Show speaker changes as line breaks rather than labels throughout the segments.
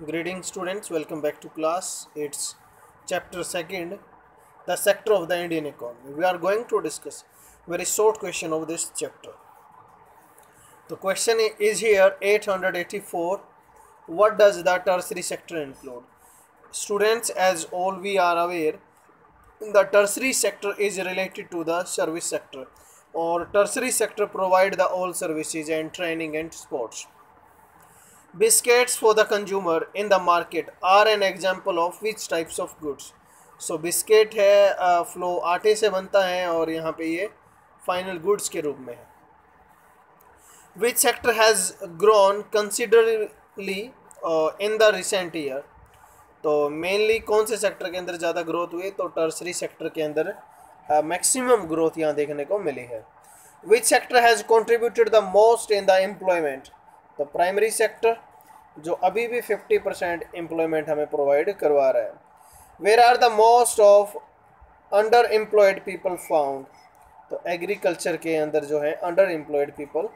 Greetings students, welcome back to class. It's chapter 2nd, the sector of the Indian economy. We are going to discuss very short question of this chapter. The question is here 884. What does the tertiary sector include? Students, as all we are aware, the tertiary sector is related to the service sector, or tertiary sector provide the all services and training and sports. Biscuits for the consumer in the market are an example of which types of goods. So biscuit है flow आटे से बनता है और यहाँ पे ये final goods के रूप में है. Which sector has grown considerably in the recent year? तो मेनली कौन से सेक्टर के अंदर ज़्यादा ग्रोथ हुई? तो टर्सरी सेक्टर के अंदर मैक्सिमम ग्रोथ यहाँ देखने को मिली है. Which sector has contributed the most in the employment? तो प्राइमरी सेक्टर जो अभी भी 50% एम्प्लॉयमेंट हमें प्रोवाइड करवा रहा है. Where are the most of underemployed people found? तो एग्रीकल्चर के अंदर जो है अंडर एम्प्लॉयड पीपल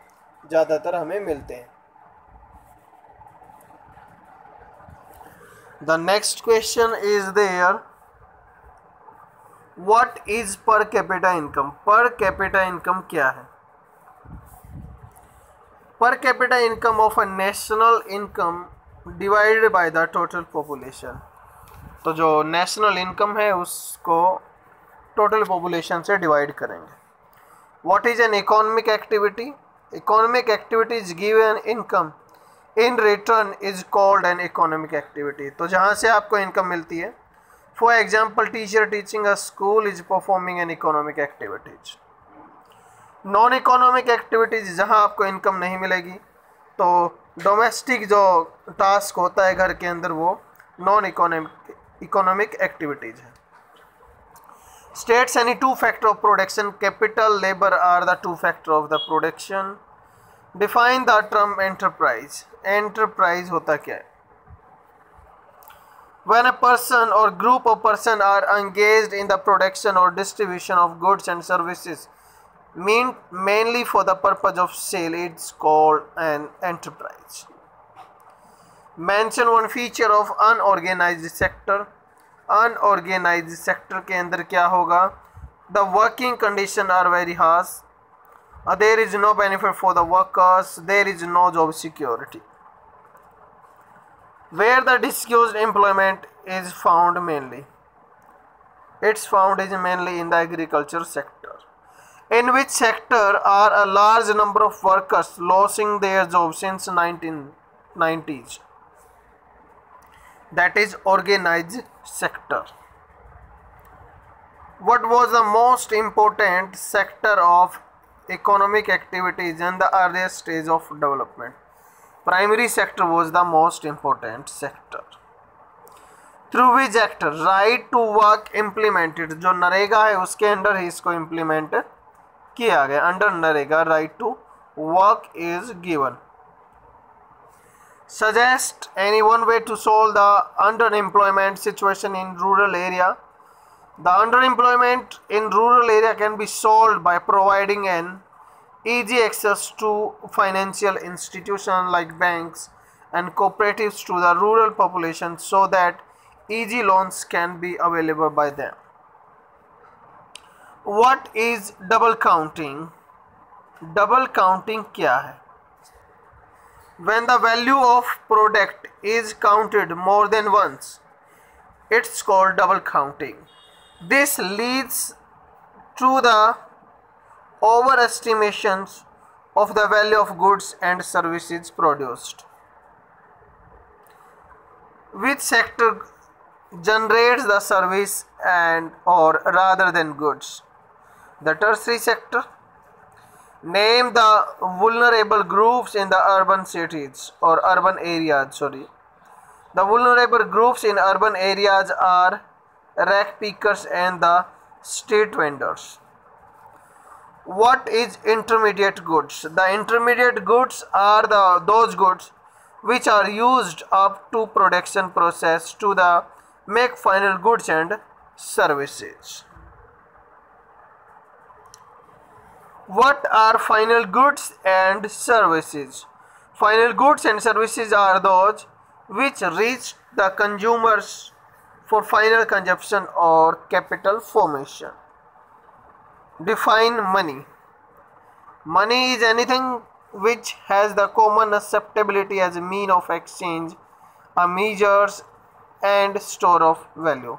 ज़्यादातर हमें मिलते हैं. The next question is there, what is per capita income? Per capita income क्या है? Per capita income of a national income divided by the total population. तो जो नेशनल इनकम है उसको टोटल पॉपुलेशन से डिवाइड करेंगे. What is an economic activity? Economic activity is given income in return is called an economic activity. तो जहाँ से आपको इनकम मिलती है, for example teacher teaching a school is performing an economic activities. Non economic activities जहाँ आपको income नहीं मिलेगी, तो डोमेस्टिक जो टास्क होता है घर के अंदर वो नॉन इकोनॉमिक एक्टिविटीज़ है. States any two factor of production, capital labour are the two factor of the production. Define the term enterprise. Enterprise होता क्या है? When a person or group of person are engaged in the production or distribution of goods and services mainly for the purpose of sale, it's called an enterprise. Mention one feature of unorganized sector. Unorganized sector के अंदर क्या होगा? The working conditions are very harsh. There is no benefit for the workers. There is no job security. Where the disused employment is found mainly? It's found is mainly in the agriculture sector. In which sector are a large number of workers losing their jobs since 1990s? That is organized sector. What was the most important sector of economic activities in the earliest stage of development? Primary sector was the most important sector. Through which sector right to work implemented? जो नरेगा है उसके under ही इसको implement किया गया. Under NREGA right to work is given. Suggest any one way to solve the underemployment situation in rural area. The underemployment in rural area can be solve by providing an easy access to financial institutions like banks and cooperatives to the rural population so that easy loans can be available by them. What is double counting? Double counting क्या है? When the value of product is counted more than once, it's called double counting. This leads to the overestimations of the value of goods and services produced. Which sector generates the service and or rather than goods? The tertiary sector. Name the vulnerable groups in the urban cities or urban areas. The vulnerable groups in urban areas are rack pickers and the street vendors. What is intermediate goods? The intermediate goods are those goods which are used up to production process to the make final goods and services. What are final goods and services? Final goods and services are those which reach the consumers for final consumption or capital formation. Define money. Money is anything which has the common acceptability as a mean of exchange, a measures and store of value.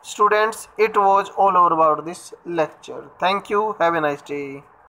Students, it was all over about this lecture. Thank you. Have a nice day.